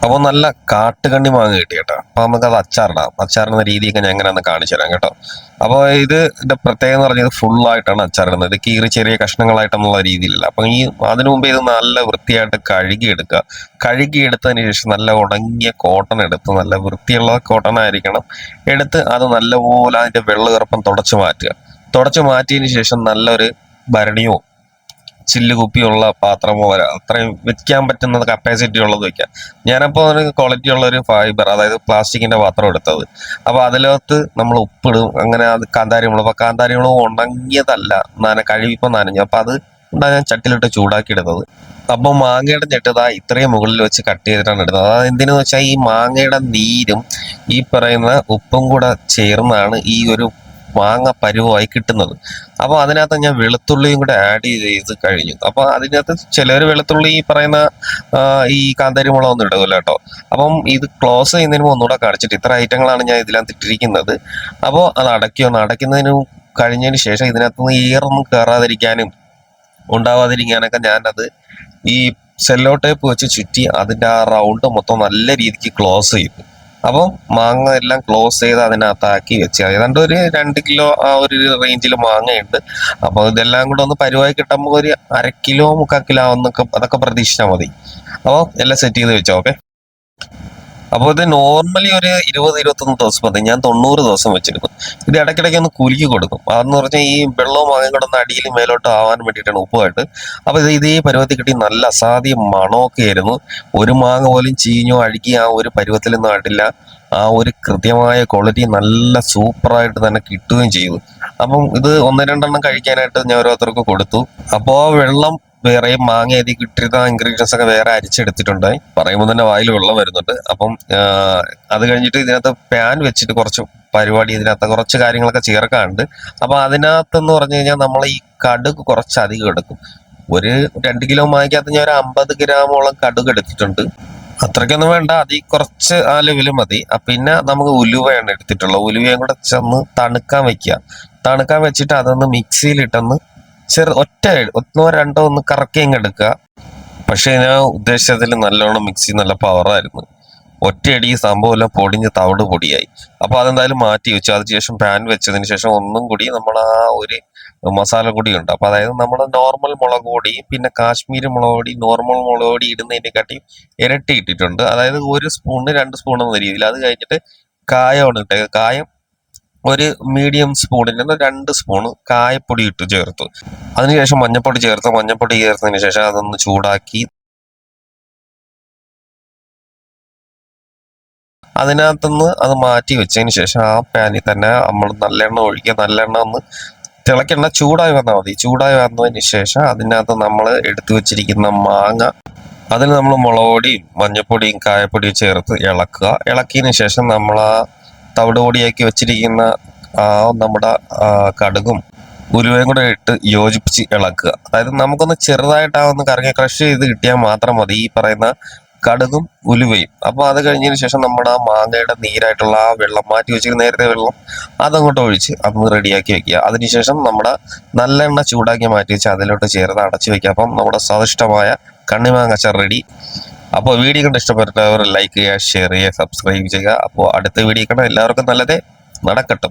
അപ്പോൾ നല്ല കാട്ടുകണ്ണി മാങ്ങ കിട്ടി കേട്ടോ. അപ്പോൾ നമുക്കത് അച്ചാറിടാം. അച്ചാറിടുന്ന രീതിയൊക്കെ ഞാൻ എങ്ങനെയാണെന്ന് കാണിച്ചു തരാം കേട്ടോ. അപ്പോൾ ഇതിന്റെ പ്രത്യേകത എന്ന് പറഞ്ഞാൽ ഇത് ഫുള്ളായിട്ടാണ് അച്ചാറിടുന്നത്. ഇത് കീറി ചെറിയ കഷ്ണങ്ങളായിട്ടെന്നുള്ള രീതിയിലല്ല. അപ്പം അതിനു മുമ്പ് ഇത് നല്ല വൃത്തിയായിട്ട് കഴുകിയെടുക്കുക. കഴുകിയെടുത്തതിന് ശേഷം നല്ല ഉണങ്ങിയ കോട്ടൺ എടുത്ത്, നല്ല വൃത്തിയുള്ള കോട്ടൺ ആയിരിക്കണം എടുത്ത്, അത് നല്ലപോലെ അതിന്റെ വെള്ളകറുപ്പം തുടച്ചു മാറ്റുക. തുടച്ചു മാറ്റിയതിന് ശേഷം നല്ലൊരു ഭരണിയോ ചില്ല് കുപ്പിയുള്ള പാത്രമോ അത്രയും വെക്കാൻ പറ്റുന്ന കപ്പാസിറ്റി ഉള്ളത് വെക്കാം. ഞാനപ്പോൾ ഒരു ക്വാളിറ്റി ഉള്ള ഒരു ഫൈബർ, അതായത് പ്ലാസ്റ്റിക്കിന്റെ പാത്രം എടുത്തത്. അപ്പൊ അതിനകത്ത് നമ്മൾ ഉപ്പിടും. അങ്ങനെ അത് കാന്താരിമുളക്, അപ്പൊ കാന്താരിമുളക് ഉണങ്ങിയതല്ല, കഴുകിപ്പോ നനഞ്ഞു. അപ്പൊ അത് ഞാൻ ചട്ടിയിലിട്ട് ചൂടാക്കി എടുത്തത്. അപ്പൊ മാങ്ങയുടെ ഞെട്ടതാ ഇത്രയും മുകളിൽ വെച്ച് കട്ട് ചെയ്തിട്ടാണ് എടുത്തത്. അതായത് എന്തിനെന്ന് വെച്ചാൽ ഈ മാങ്ങയുടെ നീരും ഈ പറയുന്ന ഉപ്പും കൂടെ ചേർന്നാണ് ഈ ഒരു മാങ്ങ പരുവമായി കിട്ടുന്നത്. അപ്പൊ അതിനകത്ത് ഞാൻ വെളുത്തുള്ളിയും കൂടെ ആഡ് ചെയ്ത് കഴിഞ്ഞു. അപ്പൊ അതിനകത്ത് ചിലർ വെളുത്തുള്ളി ഈ പറയുന്ന ഈ കാന്താരി മുളക് ഒന്നും ഇടുമല്ലോ കേട്ടോ. അപ്പം ഇത് ക്ലോസ് ചെയ്യുന്നതിന് മുമ്പ് ഒന്നുകൂടെ കാണിച്ചിട്ട് ഇത്ര ഐറ്റങ്ങളാണ് ഞാൻ ഇതിനകത്ത് ഇട്ടിരിക്കുന്നത്. അപ്പോൾ അത് അടയ്ക്കുന്നതിന് കഴിഞ്ഞതിന് ശേഷം ഇതിനകത്ത് ഈറൊന്നും കയറാതിരിക്കാനും ഉണ്ടാവാതിരിക്കാനൊക്കെ ഞാനത് ഈ സെല്ലോ ടേപ്പ് വെച്ച് ചുറ്റി അതിന്റെ ആ റൗണ്ട് മൊത്തം നല്ല രീതിക്ക് ക്ലോസ് ചെയ്തു. അപ്പം മാങ്ങ എല്ലാം ക്ലോസ് ചെയ്ത് അതിനകത്താക്കി വെച്ച്, ഏതാണ്ട് ഒരു 2 കിലോ ആ ഒരു റേഞ്ചിൽ മാങ്ങയുണ്ട്. അപ്പൊ ഇതെല്ലാം കൂടെ ഒന്ന് പരുവായി കിട്ടുമ്പോൾ ഒരു 1/2 കിലോ 3/4 കിലോ അതൊക്കെ പ്രതീക്ഷിച്ചാൽ മതി. അപ്പോൾ എല്ലാം സെറ്റ് ചെയ്ത് വെച്ചോ. ഓക്കെ. അപ്പോൾ ഇത് നോർമലി ഒരു 20-21 ദിവസം മതി. ഞാൻ 90 ദിവസം വെച്ചെടുക്കും. ഇത് ഇടയ്ക്കിടയ്ക്ക് ഒന്ന് കുലുക്കി കൊടുക്കും. അതെന്ന് പറഞ്ഞാൽ ഈ വെള്ളവും മാങ്ങയും കൂടെ ഒന്ന് അടിയിൽ മേലോട്ട് ആവാൻ വേണ്ടിയിട്ടാണ്, ഉപ്പുമായിട്ട്. അപ്പൊ ഇത് ഇതേ പരുവത്തിൽ കിട്ടി നല്ല അസാധ്യ മണമൊക്കെ ആയിരുന്നു. ഒരു മാങ്ങ പോലും ചീഞ്ഞോ അഴുകി ആ ഒരു പരുവത്തിലൊന്നും ആയിട്ടില്ല. ആ ഒരു കൃത്യമായ ക്വാളിറ്റി നല്ല സൂപ്പറായിട്ട് തന്നെ കിട്ടുകയും ചെയ്തു. അപ്പം ഇത് 1-2 കഴിക്കാനായിട്ട് ഞാൻ ഓരോരുത്തർക്ക് കൊടുത്തു. അപ്പോ വെള്ളം വേറെ, മാങ്ങ അതിൽ കിട്ടിയിരുന്ന ഇൻഗ്രീഡിയൻസ് ഒക്കെ വേറെ അരിച്ചെടുത്തിട്ടുണ്ട്. പറയുമ്പോൾ തന്നെ വായിൽ വെള്ളം വരുന്നുണ്ട്. അപ്പം അത് കഴിഞ്ഞിട്ട് ഇതിനകത്ത് പാൻ വെച്ചിട്ട് കുറച്ച് പരിപാടി, ഇതിനകത്ത് കുറച്ച് കാര്യങ്ങളൊക്കെ ചേർക്കാനുണ്ട്. അപ്പൊ അതിനകത്തെന്ന് പറഞ്ഞു കഴിഞ്ഞാൽ നമ്മൾ ഈ കടുക് കുറച്ച് അധികം എടുക്കും. ഒരു 2 കിലോ മാങ്ങയ്ക്കകത്ത് ഞാൻ ഒരു 50 ഗ്രാമോളം കടുക് എടുത്തിട്ടുണ്ട്. അത്രയ്ക്കൊന്നും വേണ്ട, അതിൽ കുറച്ച് ആ ലെവല് മതി. പിന്നെ നമുക്ക് ഉലുവയാണ് എടുത്തിട്ടുള്ളത്. ഉലുവയും കൂടെ ചെന്ന് തണുക്കാൻ വെക്കുക. തണുക്കാൻ വെച്ചിട്ട് അതൊന്ന് മിക്സിയിലിട്ടൊന്ന് ഒന്നോ രണ്ടോ ഒന്ന് കറക്കി അങ്ങ് എടുക്കുക. പക്ഷെ ഞാൻ ഉദ്ദേശത്തിൽ നല്ലോണം മിക്സി നല്ല പവറായിരുന്നു. ഒറ്റയടി ഈ സംഭവം എല്ലാം പൊടിഞ്ഞ് തവിട് പൊടിയായി. അപ്പൊ അതെന്തായാലും മാറ്റി വെച്ചു. അതിനുശേഷം പാൻ വെച്ചതിന് ശേഷം ഒന്നും കൂടി നമ്മൾ ആ ഒരു മസാല പൊടി ഉണ്ട്. അപ്പൊ അതായത് നമ്മുടെ നോർമൽ മുളക് പൊടി, പിന്നെ കാശ്മീരി മുളക് പൊടി, നോർമൽ മുളക് പൊടി ഇടുന്നതിനെക്കാട്ടിയും ഇരട്ടി ഇട്ടിട്ടുണ്ട്. അതായത് 1 സ്പൂണ് 2 സ്പൂൺ എന്ന രീതിയിൽ. അത് കഴിഞ്ഞിട്ട് കായമാണ് ഇട്ടേക്കുക. കായം ഒരു മീഡിയം സ്പൂണിന് 2 സ്പൂണ് കായപ്പൊടി ഇട്ട് ചേർത്തു. അതിനുശേഷം മഞ്ഞപ്പൊടി ചേർത്തതിന് ശേഷം അതൊന്ന് ചൂടാക്കി അതിനകത്തുനിന്ന് അത് മാറ്റി വെച്ചതിന് ശേഷം ആ പാനിൽ തന്നെ നമ്മൾ നല്ലെണ്ണ ഒഴിക്കുക. നല്ലെണ്ണ ഒന്ന് തിളക്കെണ്ണ ചൂടായി വന്നാൽ മതി. ചൂടായി വന്നതിന് ശേഷം അതിനകത്ത് നമ്മൾ എടുത്തു വെച്ചിരിക്കുന്ന മാങ്ങ, അതിൽ നമ്മൾ മുളക് പൊടിയും മഞ്ഞപ്പൊടിയും കായപ്പൊടിയും ചേർത്ത് ഇളക്കുക. ഇളക്കിയതിന് ശേഷം നമ്മൾ ആ തവിട് പൊടിയാക്കി വെച്ചിരിക്കുന്ന നമ്മുടെ കടുകും ഉലുവയും കൂടെ ഇട്ട് യോജിപ്പിച്ച് ഇളക്കുക. അതായത് നമുക്കൊന്ന് ചെറുതായിട്ടാവുന്ന കറങ്ങി ക്രഷ് ചെയ്ത് കിട്ടിയാൽ മാത്രം മതി ഈ പറയുന്ന കടുകും ഉലുവയും. അപ്പൊ അത് കഴിഞ്ഞതിന് ശേഷം നമ്മുടെ ആ മാങ്ങയുടെ നീരായിട്ടുള്ള ആ വെള്ളം മാറ്റി വെച്ചിട്ട് നേരത്തെ വെള്ളം അതങ്ങോട്ട് ഒഴിച്ച് അതൊന്ന് റെഡിയാക്കി വെക്കുക. അതിനുശേഷം നമ്മുടെ നല്ലെണ്ണ ചൂടാക്കി മാറ്റി വെച്ച് അതിലോട്ട് ചേർത്ത് അടച്ചു വെക്കുക. അപ്പം നമ്മുടെ സ്വാദിഷ്ടമായ കണ്ണിമാങ്ങ അച്ചാർ റെഡി. അപ്പോൾ വീഡിയോ കണ്ട് ഇഷ്ടപ്പെട്ടവർ ലൈക്ക് ചെയ്യുക, ഷെയർ ചെയ്യുക, സബ്സ്ക്രൈബ് ചെയ്യുക. അപ്പോൾ അടുത്ത വീഡിയോ കാണാൻ എല്ലാവർക്കും നല്ലതേ നടക്കട്ടെ.